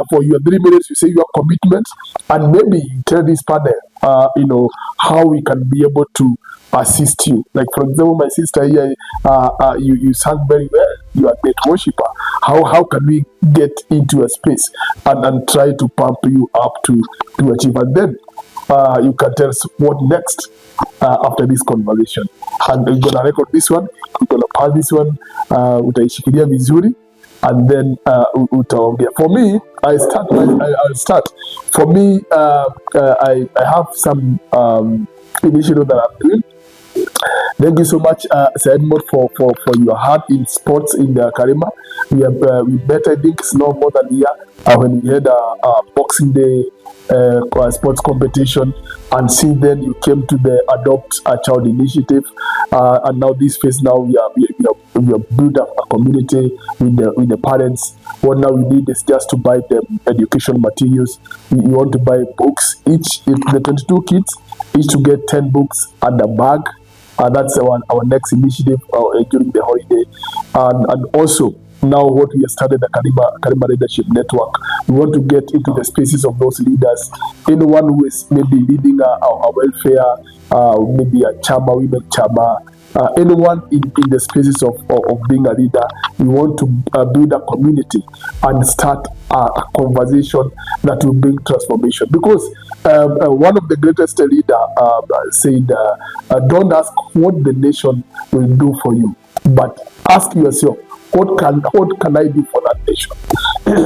for your 3 minutes, you say your commitment, and maybe you tell this panel, how we can be able to assist you. Like, for example, my sister here, you sang very well. You are a great worshiper. How can we get into a space and try to pump you up to achieve? And then you can tell us what next after this conversation. And we're gonna record this one. We're gonna pass this one. Utaishikilia vizuri. And then utaongea. For me, I'll start. For me, I have some initiative that I'm doing. Thank you so much, Sir Edmund, for your heart in sports in Karima. We met, I think, it's no more than a year when we had a Boxing Day sports competition, and since then you came to the Adopt a Child initiative, and now this phase, now we have built up a community with the parents. What now we need is just to buy them education materials. We want to buy books, each, if the 22 kids, each to get 10 books and a bag. That's our next initiative during the holiday. And also, now what we have started, the Karima Leadership Network, we want to get into the spaces of those leaders. Anyone who is maybe leading a welfare, maybe a chama, women chama, anyone in the spaces of being a leader, we want to build a community and start a conversation that will bring transformation. Because one of the greatest leader said, don't ask what the nation will do for you, but ask yourself, what can I do for that nation?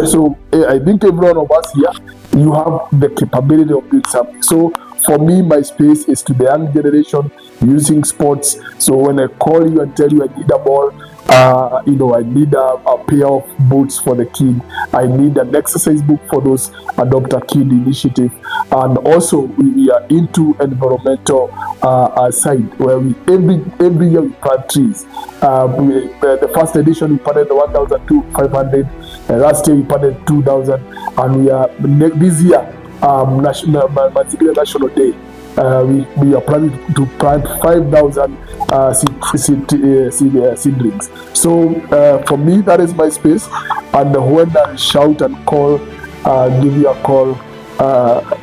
So I think every one of us here, you have the capability of doing something. So for me, my space is to the young generation using sports. So when I call you and tell you I need a ball, I need a pair of boots for the kid. I need an exercise book for those Adopt a Kid initiative. And also we are into environmental side, where we every year we plant trees. The first edition we planted 1,500. Last year we planted 2,000, and we are this year National Day. We are planning to plant 5,000 seedlings. So for me, that is my space. And when I shout and call, give you a call,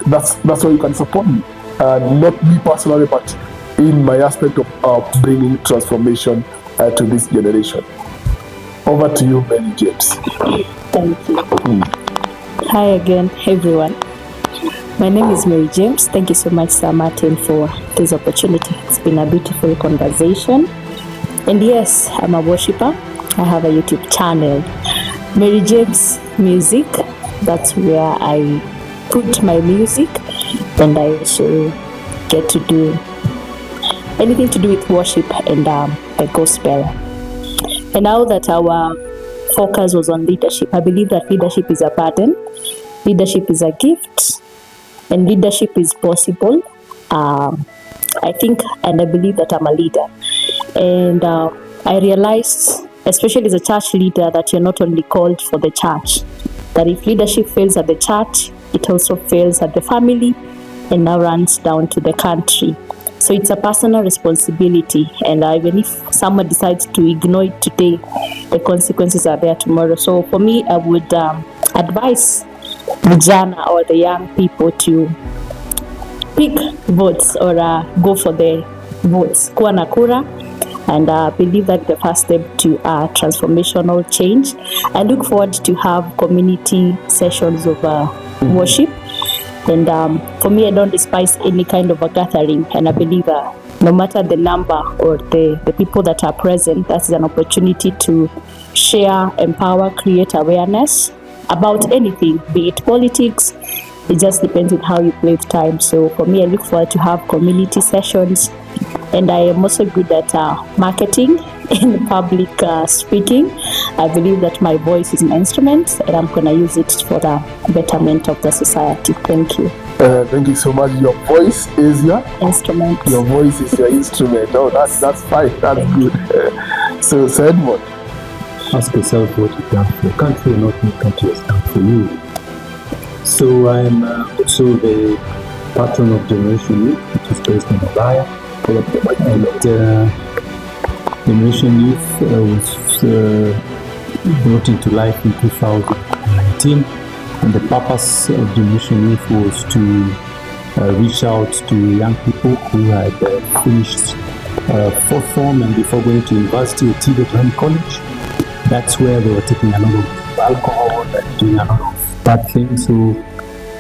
that's how you can support me. Not me personally, but in my aspect of bringing transformation to this generation. Over to you, Mary James. Thank you. Hi again, everyone. My name is Mary James. Thank you so much, Sir Martin, for this opportunity. It's been a beautiful conversation. And yes, I'm a worshiper. I have a YouTube channel, Mary James Music. That's where I put my music, and I also get to do anything to do with worship and the gospel. And now that our focus was on leadership, I believe that leadership is a burden, leadership is a gift, and leadership is possible. I think and I believe that I'm a leader. And I realized, especially as a church leader, that you're not only called for the church, that if leadership fails at the church, it also fails at the family and now runs down to the country. So it's a personal responsibility, and even if someone decides to ignore it today, the consequences are there tomorrow. So for me, I would advise vijana or the young people to pick votes or go for the votes, kuwa na kura, and believe that the first step to transformational change. I look forward to have community sessions of worship. And for me, I don't despise any kind of a gathering, and I believe no matter the number or the people that are present, that's an opportunity to share, empower, create awareness about anything, be it politics. It just depends on how you play with time. So for me, I look forward to have community sessions, and I am also good at marketing and public speaking. I believe that my voice is an instrument, and I'm going to use it for the betterment of the society. Thank you. Thank you so much. Your voice is your instrument. Your voice is your instrument. Oh, that's fine. That's good. So, Edmund, ask yourself what you've done for your country, and what your country has done for you. So I'm also the patron of Generation Youth, which is based in Malaya. And Generation Youth was brought into life in 2019, And the purpose of Generation Youth was to reach out to young people who had finished fourth form and before going to university or TVET or any college. That's where they were taking a lot of alcohol and doing a lot of bad things. So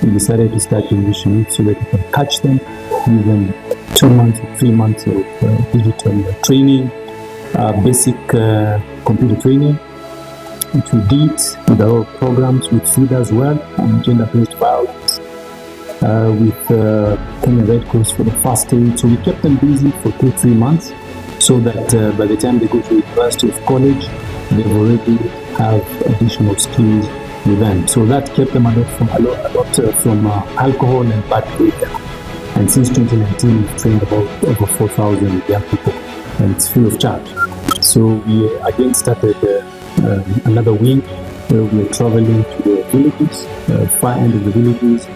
we decided to start Generation Youth so that we can catch them, give them 2 months or 3 months of digital training, basic computer training, which we did with our programs with food as well, and gender-based violence. With Kenya Red Cross for the first aid. So we kept them busy for 2-3 months so that by the time they go to university or college, they already have additional skills with them. So that kept them a lot from alcohol and bad behavior. And since 2019, we've trained about over 4,000 young people, and it's free of charge. So we again started another wing where we're traveling to the villages, far end of the villages,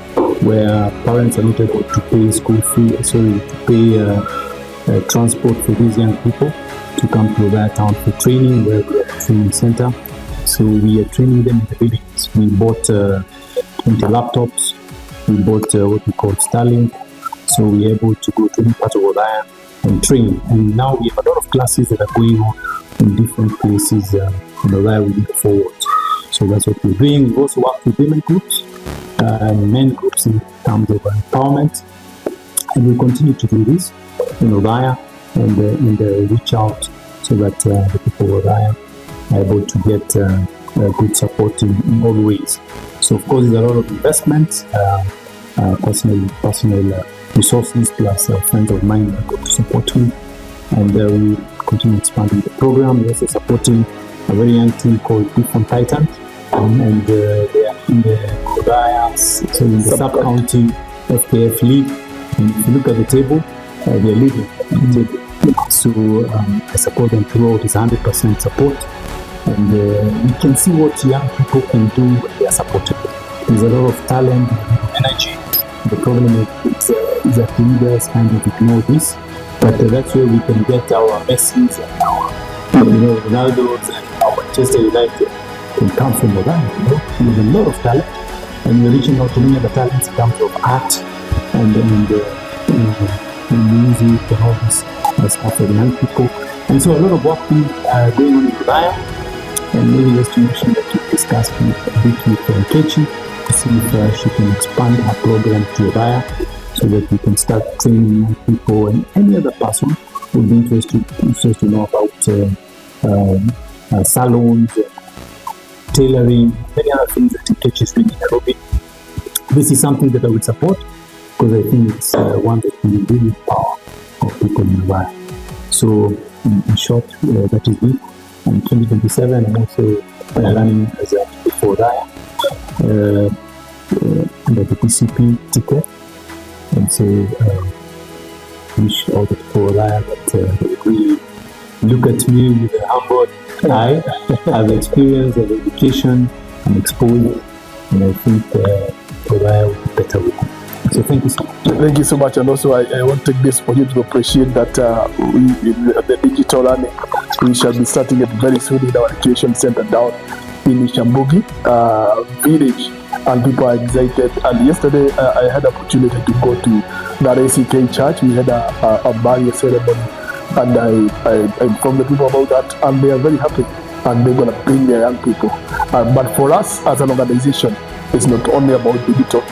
where parents are not able to pay school fee, to pay transport for these young people to come to their town for training, where we have a training center. So we are training them in the villages. We bought 20 laptops, we bought what we call Starlink, so we're able to go to any part of Odaya and train. And now we have a lot of classes that are going on in different places in Odaya within the forward. So that's what we're doing. We also work with women groups and men groups in terms of empowerment. And we continue to do this in Odaya and reach out so that the people of Odaya are able to get good support in all ways. So of course, there's a lot of investment, personal resources, plus friends of mine that go to support me. And we continue expanding the program. We're also supporting a very young team called DIFFRENT Titans. And they are in the Odaya, so in the sub-county FKF league. And if you look at the table, they're leading the table. So I support them throughout. It's 100% support. And you can see what young people can do when they are supported. There's a lot of talent and energy. The problem is that leaders kind of ignore this. But that's where we can get our Messi's and our Ronaldo's and our Manchester United can come from Odaya. There's a lot of talent, and we're reaching out to many other talents in terms of art and music and all this stuff for the young people. And so a lot of work going on in Odaya, and maybe just to mention that we discussed a bit with Kechi to see if she can expand her program to Odaya so that we can start training young people and any other person who would be interested to know about salons, tailoring, many other things that Kechi is doing in Nairobi. This is something that I would support because I think it's one that can really empower people in Odaya. So in short, that is it. In 2027, I'm also running as a before Odaya under the PCP ticket. And so wish all the people Odaya that they really look at me with a humble eye. I have experience, I have education, I'm exposed, and I think Odaya will be better with me. So thank you so much. Thank you so much. And also I want to take this opportunity to appreciate that the digital learning, we shall be starting it very soon in our education center down in Ishambugi village, and people are excited. And yesterday I had an opportunity to go to the ACK church. We had a barrier ceremony, and I informed the people about that, and they are very happy, and they're going to bring their young people. But for us as an organization, it's not only about digital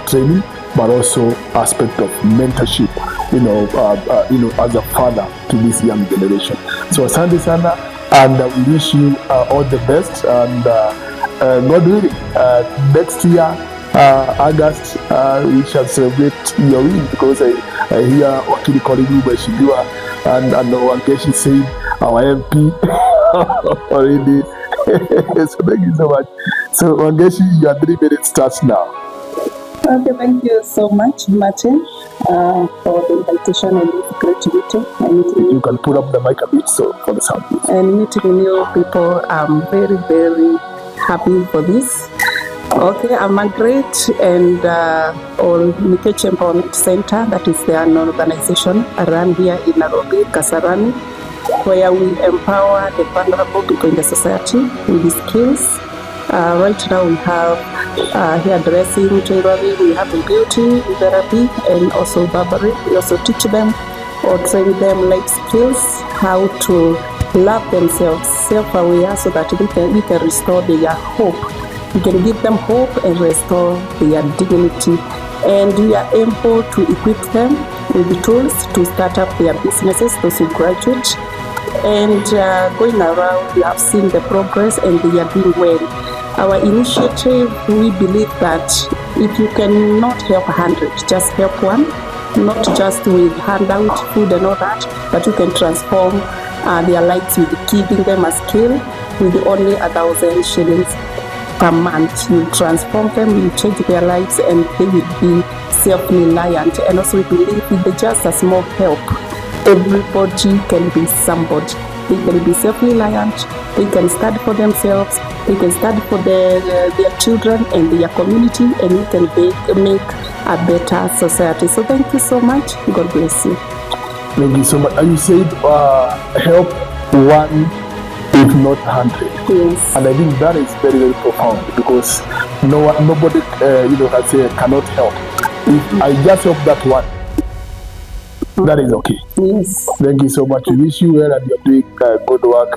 training, but also aspect of mentorship, as a father to this young generation. So asante sana, and we wish you all the best, and God willing, next year, August, we shall celebrate your win, because I hear Wakili Koligu Mheshimiwa and Wangeshi saying our MP already. So thank you so much. So Wangeshi, your 3 minutes starts now. Okay, thank you so much, Martin, for the invitation, and it's great to meet you. You can put up the mic a bit so for the sound. And meeting new people, I'm very, very happy for this. Okay, I'm Margaret, and on Mikeche Empowerment Center, that is the annual organization around here in Nairobi, Kasarani, where we empower the vulnerable people in the society with skills. Right now we have hairdressing, tailoring, we have beauty therapy, and also barbering. We also teach them or train them life skills, how to love themselves, self-aware, so that we can restore their hope. We can give them hope and restore their dignity. And we are able to equip them with the tools to start up their businesses, those who graduate. And going around, we have seen the progress and they are doing well. Our initiative, we believe that if you cannot help 100, just help one, not just with handout, food and all that, but you can transform their lives with giving them a skill with only 1,000 shillings per month. You transform them, you change their lives, and they will be self-reliant. And also we believe with just a small help, everybody can be somebody. They can be self-reliant, they can study for themselves, they can study for their children and their community, and we can make a better society. So thank you so much. God bless you. Thank you so much. And you said help one, if not 100. Yes. And I think that is very, very profound, because nobody can say cannot help. If I just help that one, that is okay. Yes. Thank you so much. We wish you well, and you're doing good work.